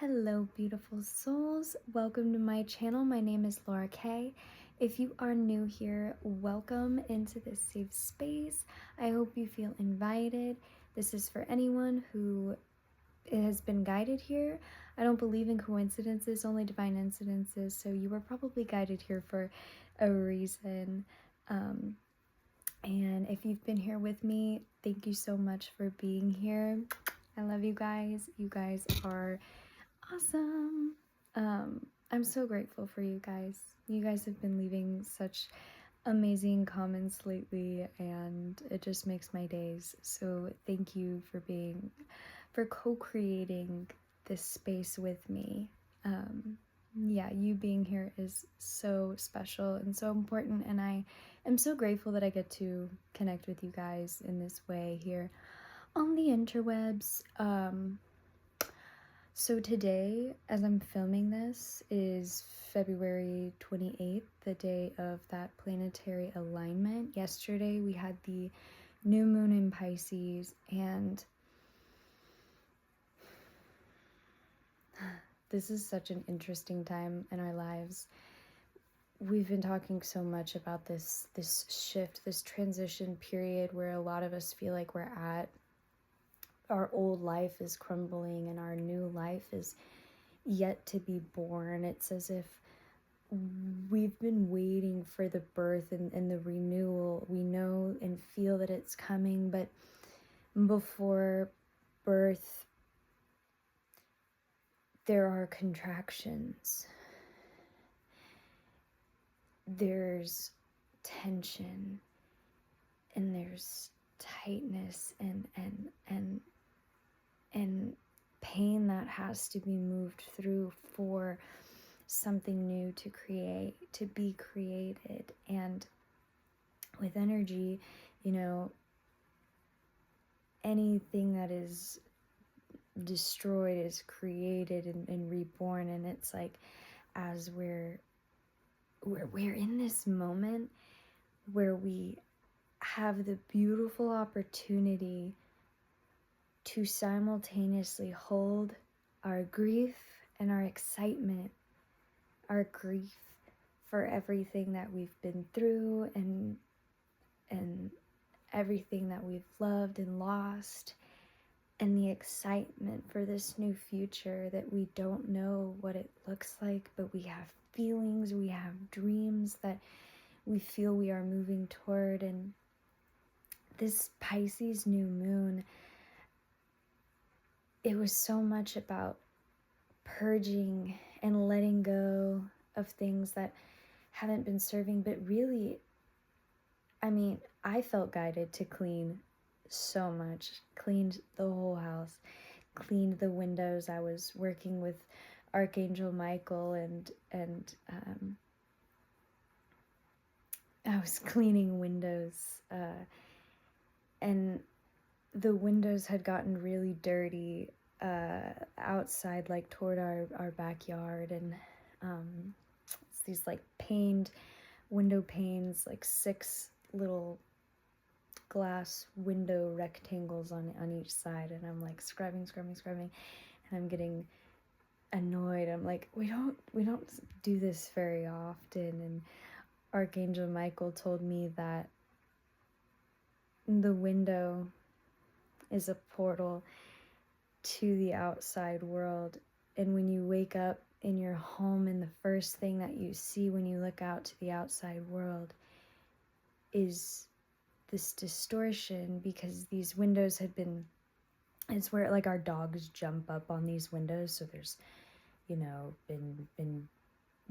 Hello, beautiful souls. Welcome to my channel. My name is Laura Kay. If you are new here, welcome into this safe space. I hope you feel invited. This is for anyone who has been guided here. I don't believe in coincidences, only divine incidences, so you were probably guided here for a reason. And if you've been here with me, thank you so much for being here. I love you guys. You guys are awesome. I'm so grateful for you guys. You guys have been leaving such amazing comments lately, and it just makes my days. So thank you for co-creating this space with me. Yeah, you being here is so special and so important, and I am so grateful that I get to connect with you guys in this way here on the interwebs. So today, as I'm filming this, is February 28th, the day of that planetary alignment. Yesterday we had the new moon in Pisces, and this is such an interesting time in our lives. We've been talking so much about this shift, this transition period where a lot of us feel like we're at. Our old life is crumbling and our new life is yet to be born. It's as if we've been waiting for the birth and the renewal. We know and feel that it's coming, but before birth, there are contractions. There's tension and there's tightness and pain that has to be moved through for something new to be created. And with energy, anything that is destroyed is created and reborn. And it's like, as we're in this moment where we have the beautiful opportunity to simultaneously hold our grief and our excitement, our grief for everything that we've been through and everything that we've loved and lost, and the excitement for this new future that we don't know what it looks like, but we have feelings, we have dreams that we feel we are moving toward. And this Pisces new moon, it was so much about purging and letting go of things that haven't been serving. But really, I felt guided to clean so much. Cleaned the whole house, cleaned the windows. I was working with Archangel Michael and I was cleaning windows, and the windows had gotten really dirty outside, like toward our backyard, and it's these like window panes, like 6 little glass window rectangles on each side, and I'm like scrubbing, and I'm getting annoyed. I'm like, we don't do this very often. And Archangel Michael told me that the window is a portal to the outside world, and when you wake up in your home and the first thing that you see when you look out to the outside world is this distortion, because these windows had been, it's where like our dogs jump up on these windows, so there's been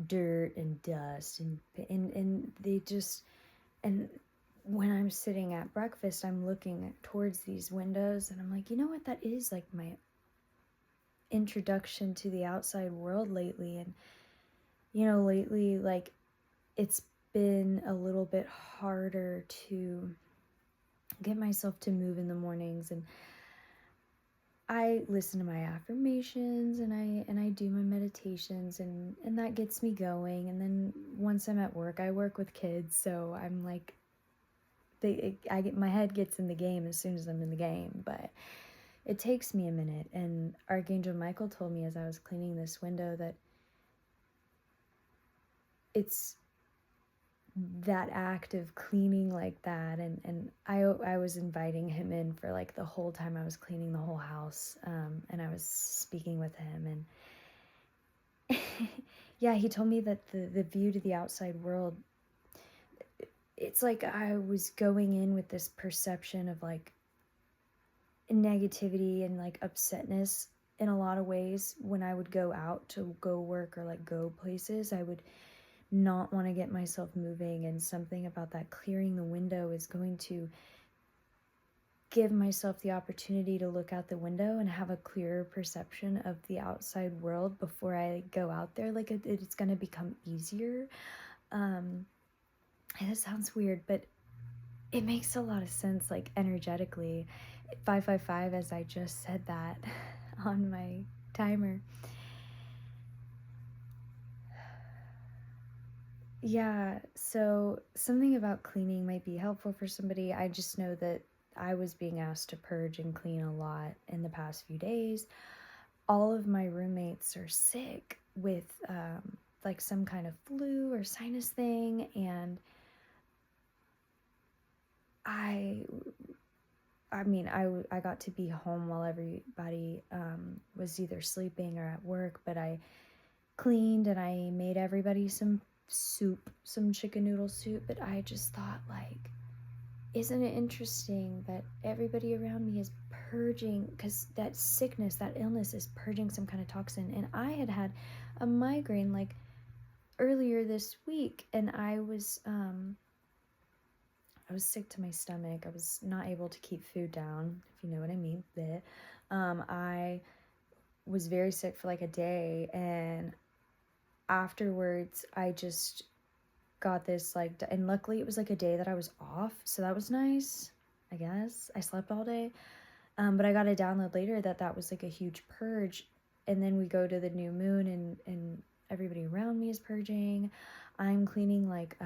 dirt and dust and they just, and when I'm sitting at breakfast, I'm looking towards these windows and I'm like, you know what, that is like my introduction to the outside world lately. And lately, like, it's been a little bit harder to get myself to move in the mornings, and I listen to my affirmations and I do my meditations, and that gets me going. And then once I'm at work, I work with kids, so I'm like, my head gets in the game as soon as I'm in the game. But it takes me a minute. And Archangel Michael told me as I was cleaning this window that it's that act of cleaning like that, and I was inviting him in for like the whole time I was cleaning the whole house, and I was speaking with him, and yeah, he told me that the view to the outside world, it's like I was going in with this perception of like negativity and like upsetness in a lot of ways. When I would go out to go work or like go places, I would not want to get myself moving, and something about that clearing the window is going to give myself the opportunity to look out the window and have a clearer perception of the outside world before I go out there. Like it's going to become easier. And it sounds weird, but it makes a lot of sense, like energetically. 555, as I just said that on my timer. Yeah, so something about cleaning might be helpful for somebody. I just know that I was being asked to purge and clean a lot in the past few days. All of my roommates are sick with like some kind of flu or sinus thing, and I mean, I got to be home while everybody was either sleeping or at work, but I cleaned and I made everybody some soup, some chicken noodle soup. But I just thought, like, isn't it interesting that everybody around me is purging, because that sickness, that illness is purging some kind of toxin. And I had a migraine like earlier this week, and I was sick to my stomach. I was not able to keep food down, if you know what I mean. I was very sick for like a day, and afterwards I just got this like, and luckily it was like a day that I was off, so that was nice. I guess I slept all day, but I got a download later that was like a huge purge. And then we go to the new moon, and everybody around me is purging. I'm cleaning like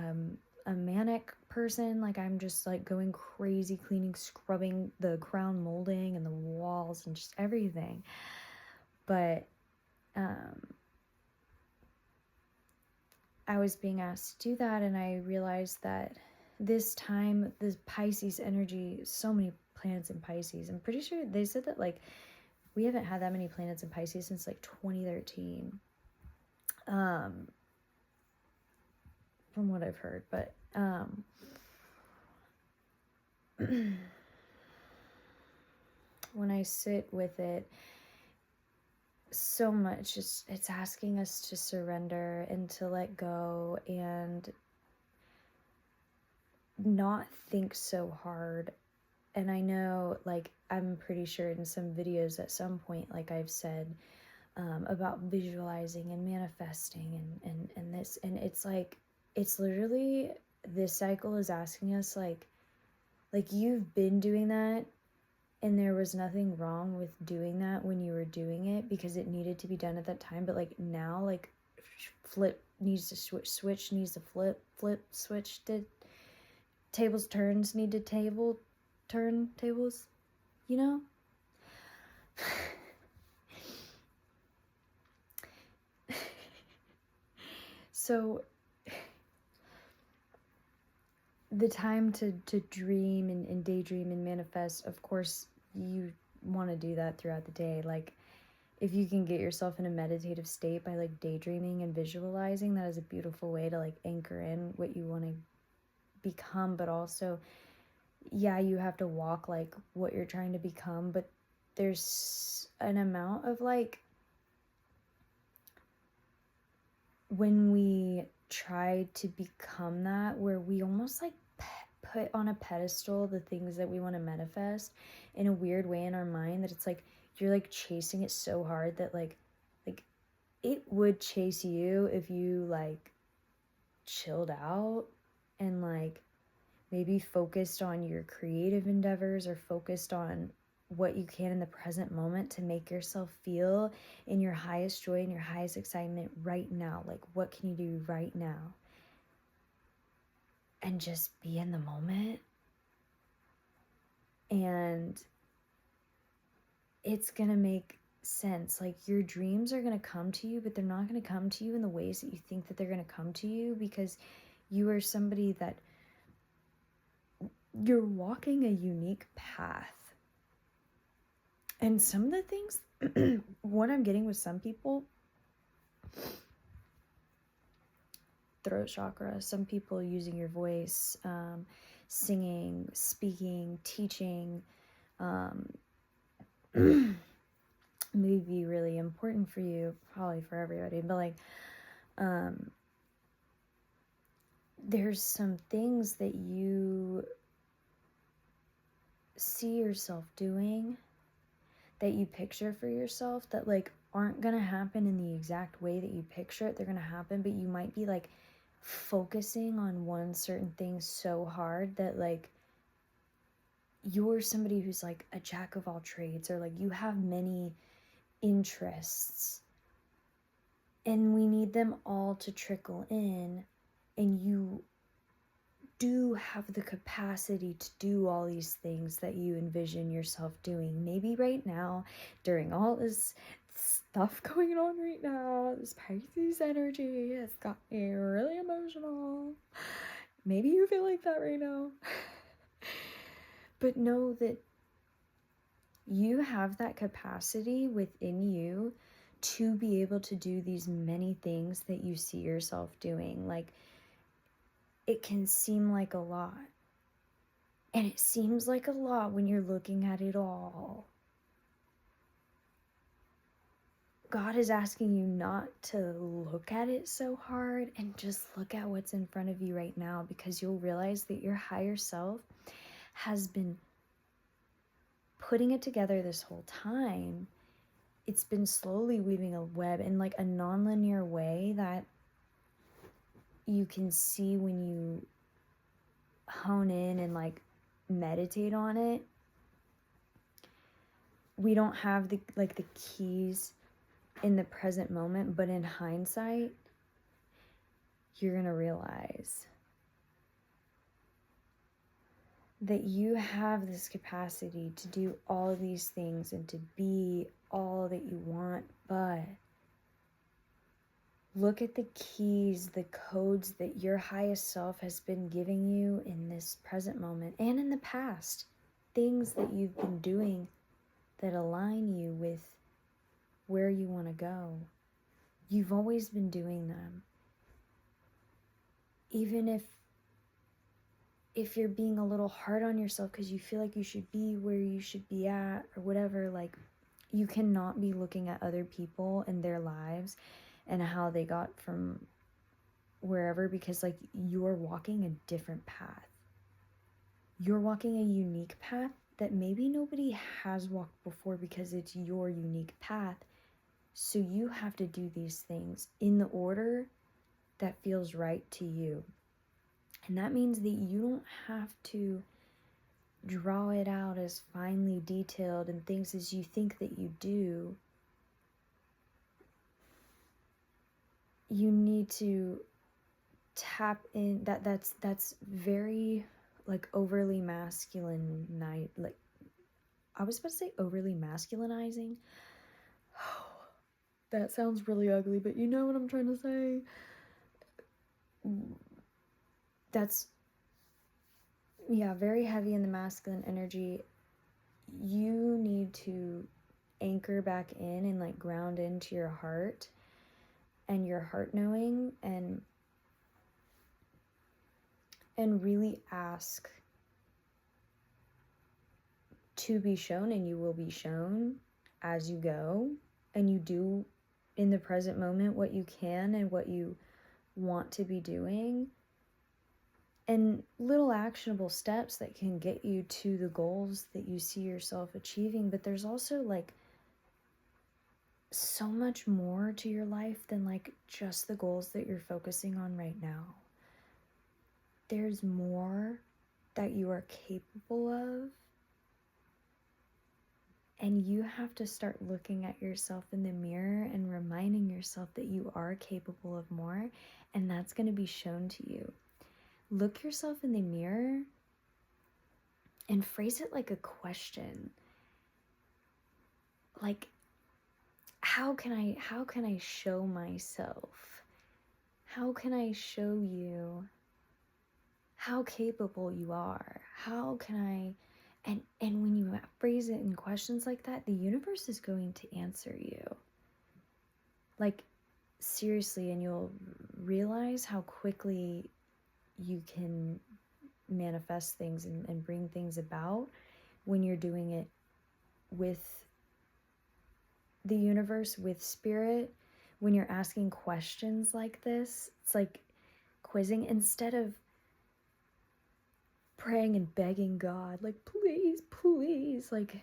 a manic person. Like I'm just like going crazy cleaning, scrubbing the crown molding and the walls and just everything. But I was being asked to do that, and I realized that this time, the Pisces energy, so many planets in Pisces. I'm pretty sure they said that like we haven't had that many planets in Pisces since like 2013. From what I've heard, but when I sit with it, so much it's asking us to surrender and to let go and not think so hard. And I know, like, I'm pretty sure in some videos at some point, like I've said, about visualizing and manifesting and this, and it's like, it's literally, this cycle is asking us like you've been doing that, and there was nothing wrong with doing that when you were doing it because it needed to be done at that time. But like now, like flip needs to switch needs to flip switch did tables turns need to turn tables, you know. So the time to dream and daydream and manifest, of course you want to do that throughout the day. Like if you can get yourself in a meditative state by like daydreaming and visualizing, that is a beautiful way to like anchor in what you want to become. But also, yeah, you have to walk like what you're trying to become, but there's an amount of like, when we try to become that, where we almost like put on a pedestal the things that we want to manifest in a weird way in our mind, that it's like you're like chasing it so hard that like it would chase you if you like chilled out and like maybe focused on your creative endeavors or focused on what you can in the present moment to make yourself feel in your highest joy and your highest excitement right now. Like what can you do right now? And just be in the moment. And it's gonna make sense. Like, your dreams are gonna come to you, but they're not gonna come to you in the ways that you think that they're gonna come to you, because you are somebody that you're walking a unique path. And some of the things, what I'm getting with some people, throat chakra, some people using your voice, singing, speaking, teaching, may be really important for you, probably for everybody, but like, there's some things that you see yourself doing, that you picture for yourself, that like aren't gonna happen in the exact way that you picture it. They're gonna happen, but you might be like focusing on one certain thing so hard that like you're somebody who's like a jack of all trades, or like you have many interests, and we need them all to trickle in, and you do have the capacity to do all these things that you envision yourself doing. Maybe right now, during all this stuff going on right now, this Pisces energy has got me really emotional. Maybe you feel like that right now. But know that you have that capacity within you to be able to do these many things that you see yourself doing. Like, it can seem like a lot. And it seems like a lot when you're looking at it all. God is asking you not to look at it so hard and just look at what's in front of you right now, because you'll realize that your higher self has been putting it together this whole time. It's been slowly weaving a web in like a non-linear way that you can see when you hone in and like meditate on it. We don't have the keys in the present moment, but in hindsight, you're gonna realize that you have this capacity to do all these things and to be all that you want. But look at the keys, the codes that your highest self has been giving you in this present moment and in the past. Things that you've been doing that align you with where you want to go. You've always been doing them. Even if you're being a little hard on yourself because you feel like you should be where you should be at or whatever, like, you cannot be looking at other people and their lives and how they got from wherever, because like, you're walking a different path. You're walking a unique path that maybe nobody has walked before, because it's your unique path. So you have to do these things in the order that feels right to you. And that means that you don't have to draw it out as finely detailed and things as you think that you do. You need to tap in. That's very like overly masculine night. Like, I was supposed to say overly masculinizing. That sounds really ugly, but you know what I'm trying to say. That's, yeah, very heavy in the masculine energy. You need to anchor back in and like ground into your heart and your heart knowing, and really ask to be shown, and you will be shown as you go, and you do in the present moment what you can and what you want to be doing, and little actionable steps that can get you to the goals that you see yourself achieving. But there's also like so much more to your life than like just the goals that you're focusing on right now. There's more that you are capable of, and you have to start looking at yourself in the mirror and reminding yourself that you are capable of more, and that's going to be shown to you. Look yourself in the mirror and phrase it like a question. like, how can I show myself? How can I show you how capable you are? How can I, and when you phrase it in questions like that, the universe is going to answer you. Like, seriously, and you'll realize how quickly you can manifest things and bring things about when you're doing it with the universe, with spirit. When you're asking questions like this, it's like quizzing instead of praying and begging God, like, please, please, like,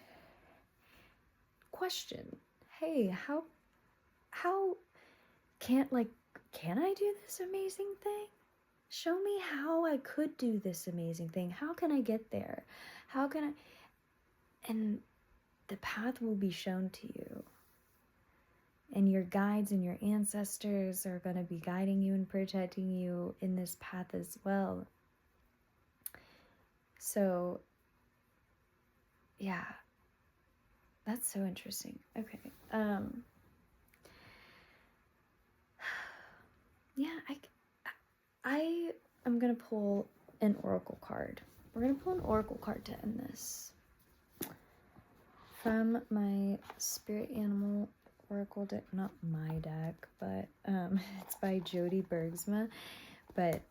question. Hey, how can I do this amazing thing? Show me how I could do this amazing thing. How can I get there? How can I? And the path will be shown to you. And your guides and your ancestors are going to be guiding you and protecting you in this path as well. So, yeah, that's so interesting. Okay. Yeah, I am going to pull an oracle card. We're going to pull an oracle card to end this. From my spirit animal oracle deck, not my deck, but it's by Jody Bergsma. But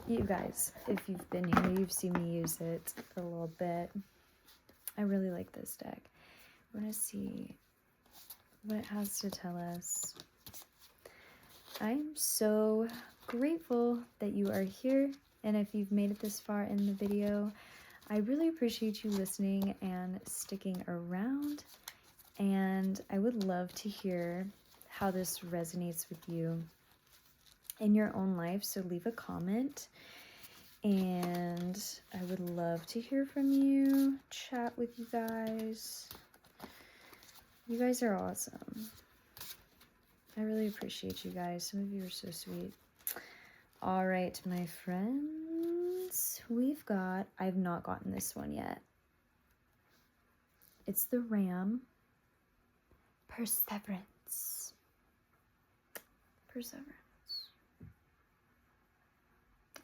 you guys, if you've been here, you've seen me use it a little bit. I really like this deck. I want to see what it has to tell us. I'm so grateful that you are here, and if you've made it this far in the video, I really appreciate you listening and sticking around, and I would love to hear how this resonates with you in your own life. So leave a comment, and I would love to hear from you, chat with you guys. You guys are awesome. I really appreciate you guys. Some of you are so sweet. All right, my friends, we've got, I've not gotten this one yet. It's the Ram. Perseverance. Perseverance.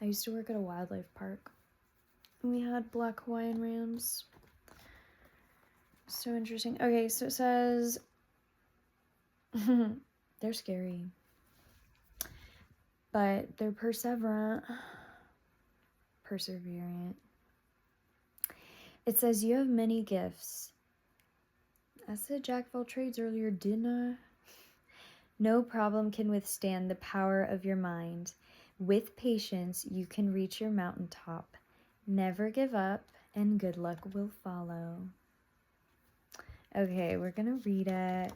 I used to work at a wildlife park, and we had black Hawaiian rams. So interesting. Okay, so it says, they're scary, but they're perseverant. It says, you have many gifts. I said jack of all trades earlier, didn't I? No problem can withstand the power of your mind. With patience, you can reach your mountaintop. Never give up, and good luck will follow. Okay, we're gonna read it.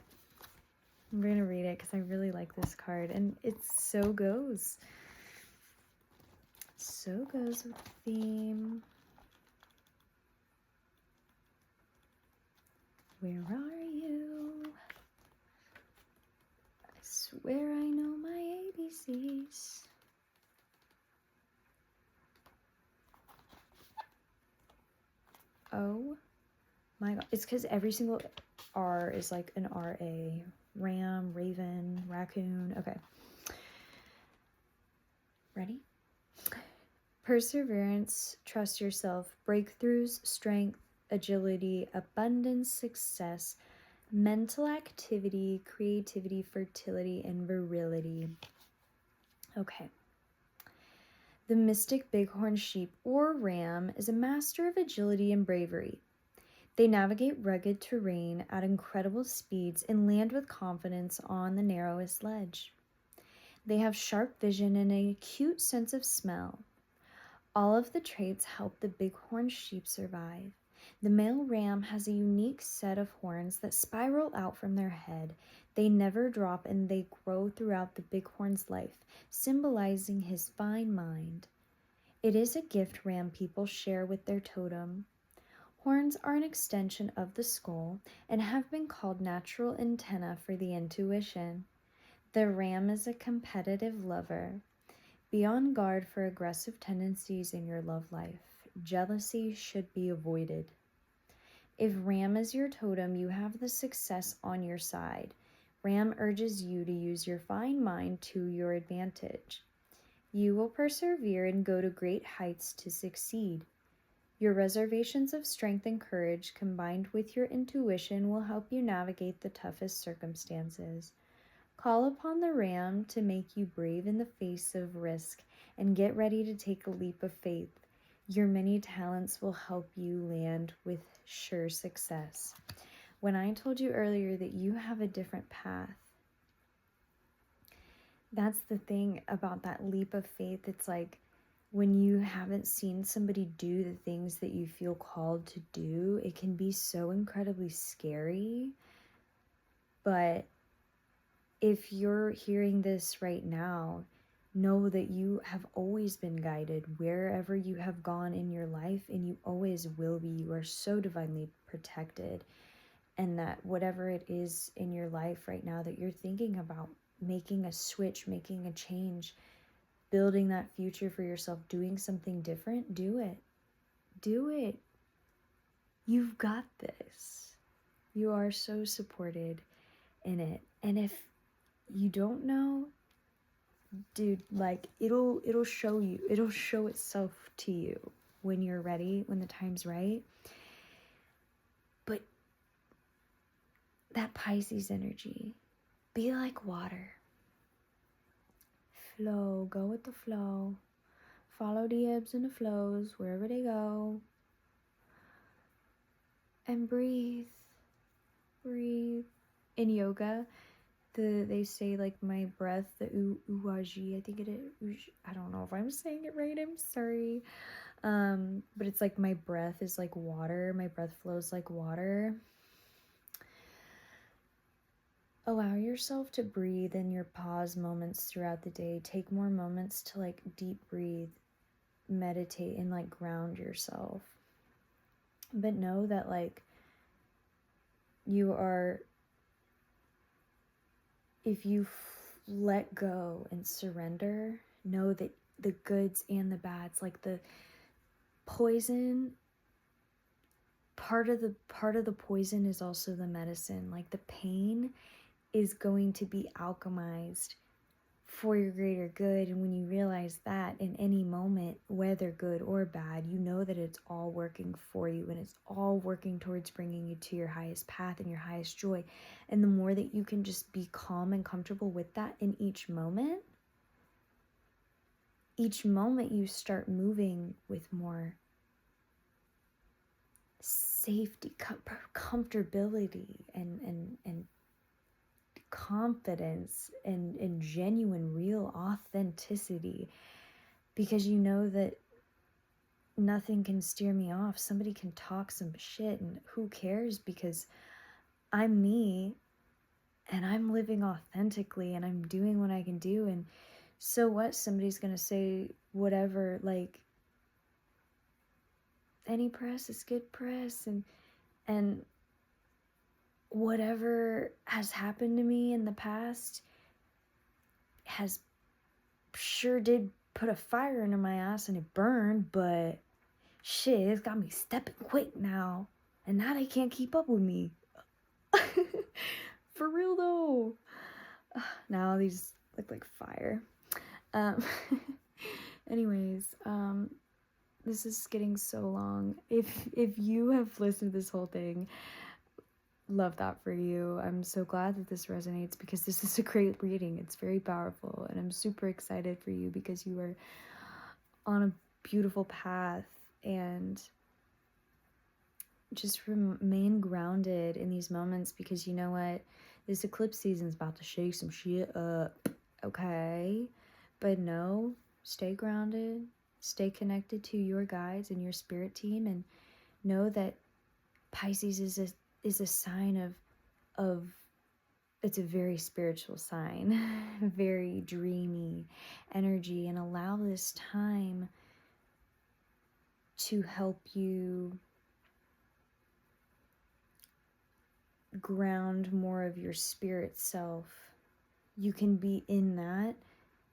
I'm gonna read it because I really like this card, and it so goes. So goes with the theme. Where are you? I swear I know my ABCs. Oh my god. It's because every single R is like an RA. Ram, raven, raccoon. Okay. Ready? Perseverance, trust yourself, breakthroughs, strength, agility, abundance, success, mental activity, creativity, fertility, and virility. Okay. The mystic bighorn sheep or ram is a master of agility and bravery. They navigate rugged terrain at incredible speeds and land with confidence on the narrowest ledge. They have sharp vision and an acute sense of smell. All of the traits help the bighorn sheep survive. The male ram has a unique set of horns that spiral out from their head. They never drop and they grow throughout the bighorn's life, symbolizing his fine mind. It is a gift ram people share with their totem. Horns are an extension of the skull and have been called natural antennae for the intuition. The ram is a competitive lover. Be on guard for aggressive tendencies in your love life. Jealousy should be avoided. If Ram is your totem, you have the success on your side. Ram urges you to use your fine mind to your advantage. You will persevere and go to great heights to succeed. Your reservations of strength and courage, combined with your intuition, will help you navigate the toughest circumstances. Call upon the Ram to make you brave in the face of risk and get ready to take a leap of faith. Your many talents will help you land with sure success. When I told you earlier that you have a different path, that's the thing about that leap of faith. It's like when you haven't seen somebody do the things that you feel called to do, it can be so incredibly scary. But if you're hearing this right now, know that you have always been guided wherever you have gone in your life, and you always will be. You are so divinely protected, and that whatever it is in your life right now that you're thinking about, making a switch, making a change, building that future for yourself, doing something different, do it. Do it. You've got this. You are so supported in it. And if you don't know, dude, like it'll show you. It'll show itself to you when you're ready, when the time's right. But that Pisces energy, be like water. Flow, go with the flow. Follow the ebbs and the flows wherever they go. And breathe. Breathe. In yoga, they say like my breath, the uwaji, I think it is. I don't know if I'm saying it right. I'm sorry. But it's like my breath is like water. My breath flows like water. Allow yourself to breathe in your pause moments throughout the day. Take more moments to like deep breathe, meditate, and like ground yourself. But know that like you are, if you let go and surrender, know that the goods and the bads, like the poison, part of the poison is also the medicine. Like the pain is going to be alchemized for your greater good. And when you realize that in any moment, whether good or bad, you know that it's all working for you, and it's all working towards bringing you to your highest path and your highest joy. And the more that you can just be calm and comfortable with that in each moment you start moving with more safety, comfortability, and confidence, and genuine, real authenticity, because you know that nothing can steer me off. Somebody can talk some shit and who cares, because I'm me and I'm living authentically and I'm doing what I can do. And so what? Somebody's gonna say whatever. Like, any press is good press, and whatever has happened to me in the past has sure did put a fire under my ass and it burned, but shit, it's got me stepping quick now, and now they can't keep up with me. For real though. Now these look like fire. Anyways, this is getting so long. If you have listened to this whole thing, love that for you. I'm so glad that this resonates, because this is a great reading. It's very powerful, and I'm super excited for you because you are on a beautiful path, and just remain grounded in these moments, because you know what? This eclipse season is about to shake some shit up, okay? But no, stay grounded, stay connected to your guides and your spirit team, and know that Pisces is a sign of it's a very spiritual sign, very dreamy energy, and allow this time to help you ground more of your spirit self. You can be in that.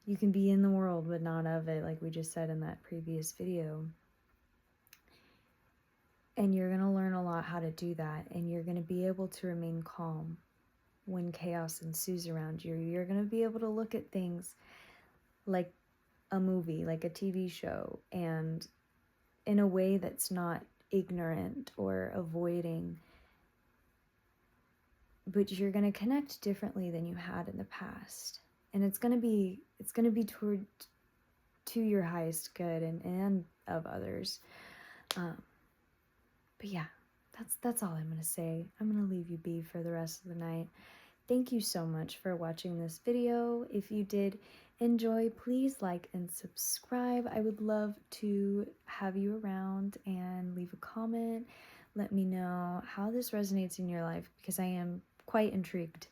You can be in the world, but not of it, like we just said in that previous video. And you're going to learn a lot how to do that. And you're going to be able to remain calm when chaos ensues around you. You're going to be able to look at things like a movie, like a TV show, and in a way that's not ignorant or avoiding, but you're going to connect differently than you had in the past. And it's going to be to your highest good and of others. But yeah, that's all I'm going to say. I'm going to leave you be for the rest of the night. Thank you so much for watching this video. If you did enjoy, please like and subscribe. I would love to have you around and leave a comment. Let me know how this resonates in your life, because I am quite intrigued.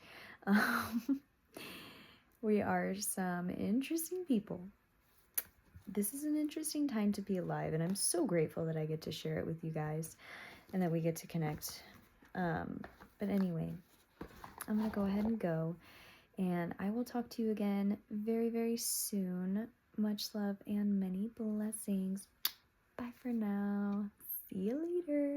We are some interesting people. This is an interesting time to be alive, and I'm so grateful that I get to share it with you guys and that we get to connect. But anyway, I'm gonna go ahead and go, and I will talk to you again very, very soon. Much love and many blessings. Bye for now. See you later.